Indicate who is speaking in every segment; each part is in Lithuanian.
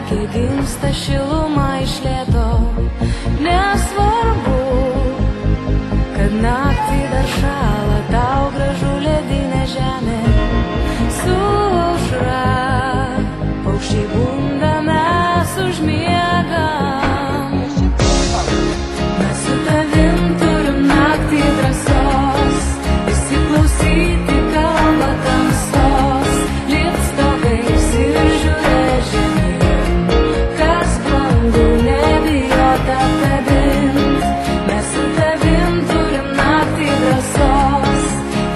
Speaker 1: kai gimsta šiluma iš lėto. Nesvarbu, kad naktį dar šąla, tau gražu ledinė žemė. Su aušra paukščiai bunda, mes užmiegam. Mes su tavim turim naktį drąsos, įsiklausyti kalbą tamsos, lipt stogais ir žiūrėt žemyn, kas brangu, nebijot apkabint. Mes su tavim turim naktį drąsos,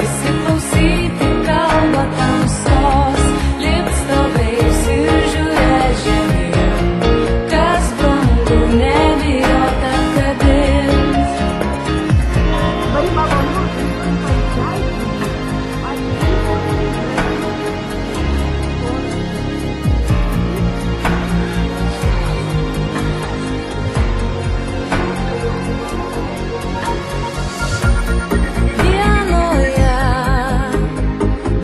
Speaker 1: įsiklausyti kalbą tamsos, lipt stogais ir žiūrėt žemyn, kas brangu, nebijot apkabint. Dienoje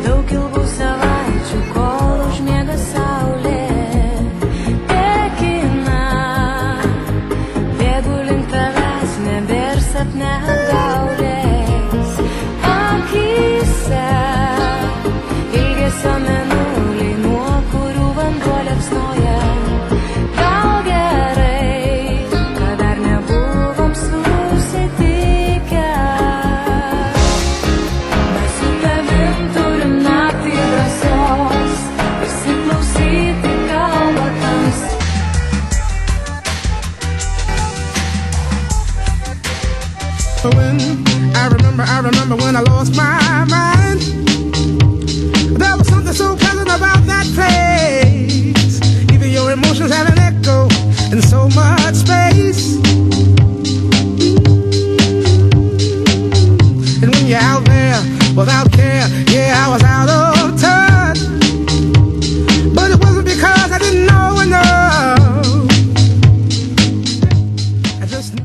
Speaker 1: daug ilgų savaičių, kol užmiega saulė, tekina, bėgu link tavęs, nebėr sapne apgaulės. Akyse ilgesio mėnuliai, nuo kurių vanduo liepsnoja. Gal gerai, kad dar nebuvom susitikę. Mes su tavim turim naktį drąsos, įsiklausyti kalbą tamsos.
Speaker 2: I remember when I lost my mind. There was something so pleasant about that place. Even your emotions have an echo in so much space. And when you're out there without care, yeah, I was out of touch. But it wasn't because I didn't know enough. I just knew.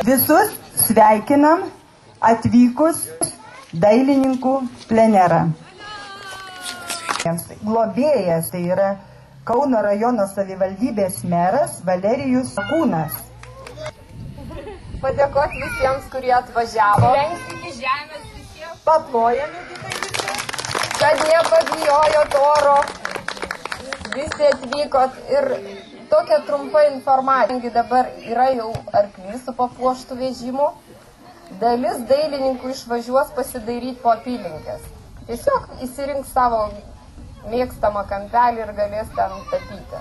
Speaker 3: Visus sveikinam atvykus dailininkų plenerą. Globėjas tai yra Kauno rajono savivaldybės meras Valerijus Kūnas.
Speaker 4: Padėkot visiems, kurie atvažiavo. Lenkti žemės visiems. Paplojame visi. Kad nepabijojot oro. Visi atvykot ir tokia trumpa informacija. Dabar yra jau arklys su papuoštų vežimu. Dalis dailininkų išvažiuos pasidairyti po apylinkės. Tiesiog įsirinks savo mėgstamą kampelį ir galės ten tapyti.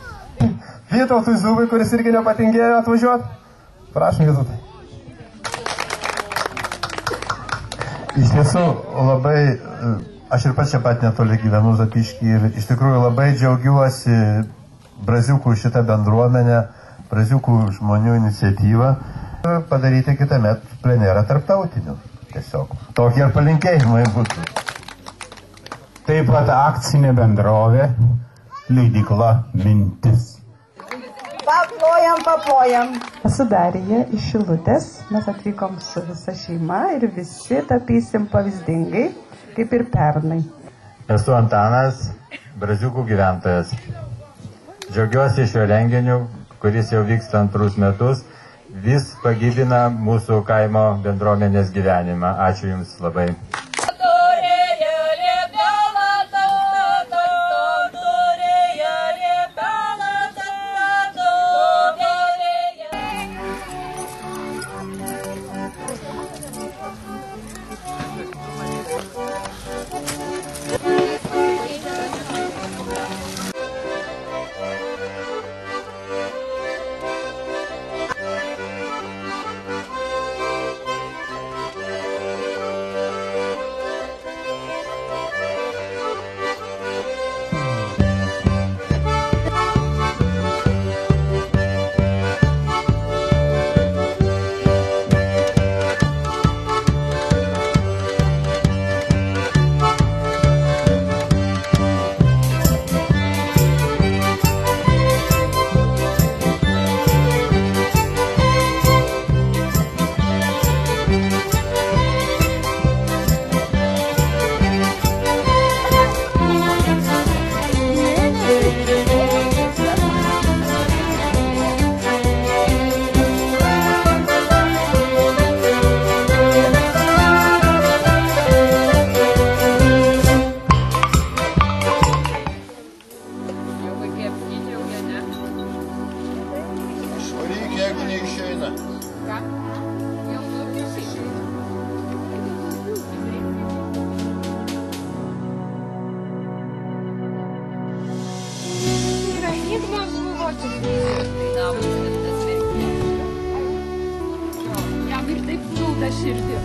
Speaker 5: Vytautui Zubui, kuris irgi nepatingėjo atvažiuoti. Prašom, Vytautai. Iš tiesų labai, aš ir pats čia pat netoli gyvenu Zapyšky ir iš tikrųjų labai džiaugiuosi Braziukų šitą bendruomenę, Braziukų žmonių iniciatyvą padaryti kitąmet plenerą tarptautiniu. Tiesiog. Tokie ir palinkėjimai būtų.
Speaker 6: Taip pat akcinė bendrovė leidykla Mintis.
Speaker 3: Paplojam, paplojam. Esu Darija iš Šilutės. Mes atvykom su visa šeima ir visi tapysim pavyzdingai, kaip ir pernai.
Speaker 7: Esu Antanas, Braziukų gyventojas. Džiaugiuosi šiuo renginiu, kuris jau vyksta antrus metus, vis pagyvina mūsų kaimo bendruomenės gyvenimą. Ačiū Jums labai.
Speaker 8: jeigu neišeina.
Speaker 4: Ką? Jau išeina. Ir enigmos buvo jam ir taip skauda širdį.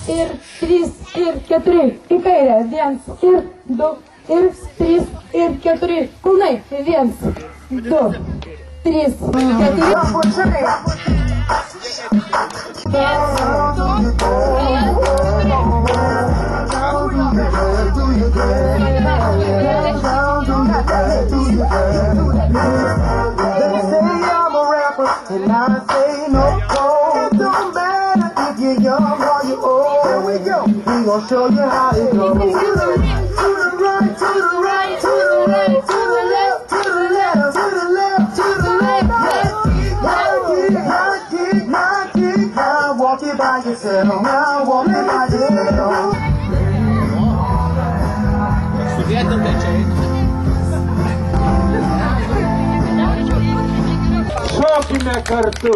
Speaker 9: Ir 3 ir 4 į kairę, 1 ir 2 ir 3 ir 4, kulnai, 1, 2, 3,
Speaker 2: I'll show you how it goes. To the right, to the right, to the right, to the left, to the left, to the left, to the left. Knock it, now walk it by yourself. Now walk it by yourself.
Speaker 6: Šokime kartu.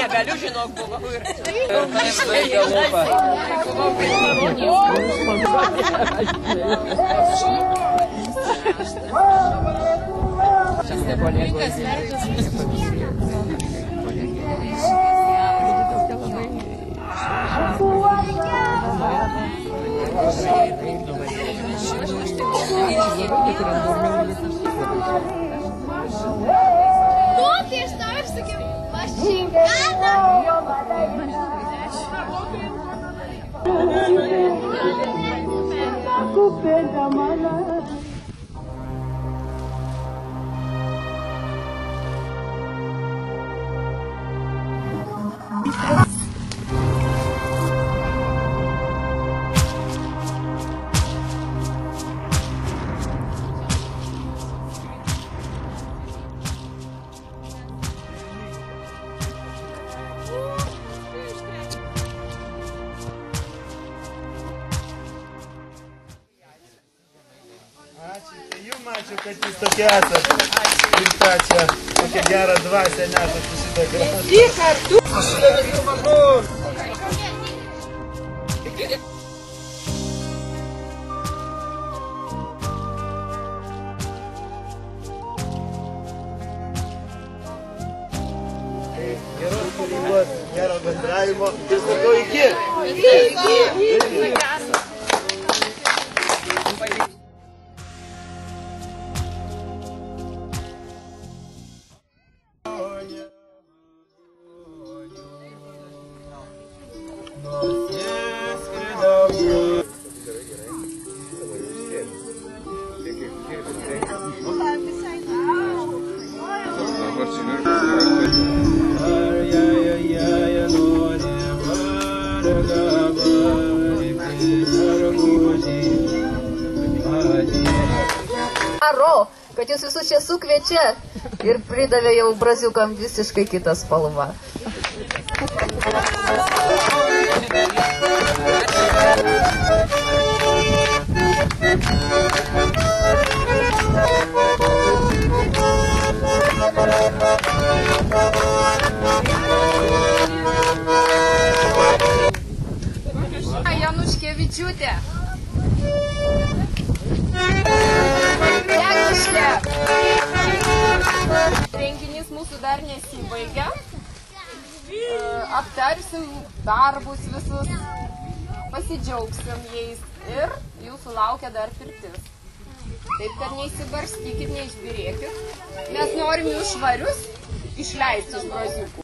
Speaker 10: Negaliu, žinok, buvau ir...
Speaker 8: Tai aš tau ir sakiau, mašinkaną.
Speaker 10: Ačiū, kad jūs tokie esat. Ir tą čia, tokia gera dvasia nesat šitą gražą. Visi kartu. Geros kūrybos, gero bendravimo. Ir sakau iki. Iki.
Speaker 4: Kad jūs visus čia sukviečia ir pridavė jau braziukam visiškai kitą spalvą.
Speaker 8: Januškevičiūtė. Renginys mūsų dar nesibaigia. Aptarsim darbus visus, pasidžiaugsim jais ir jūsų laukia dar pirtis. Taip, kad neįsibarstykit, neišbirėkit. Mes norim jūs švarius išleisti iš braziukų.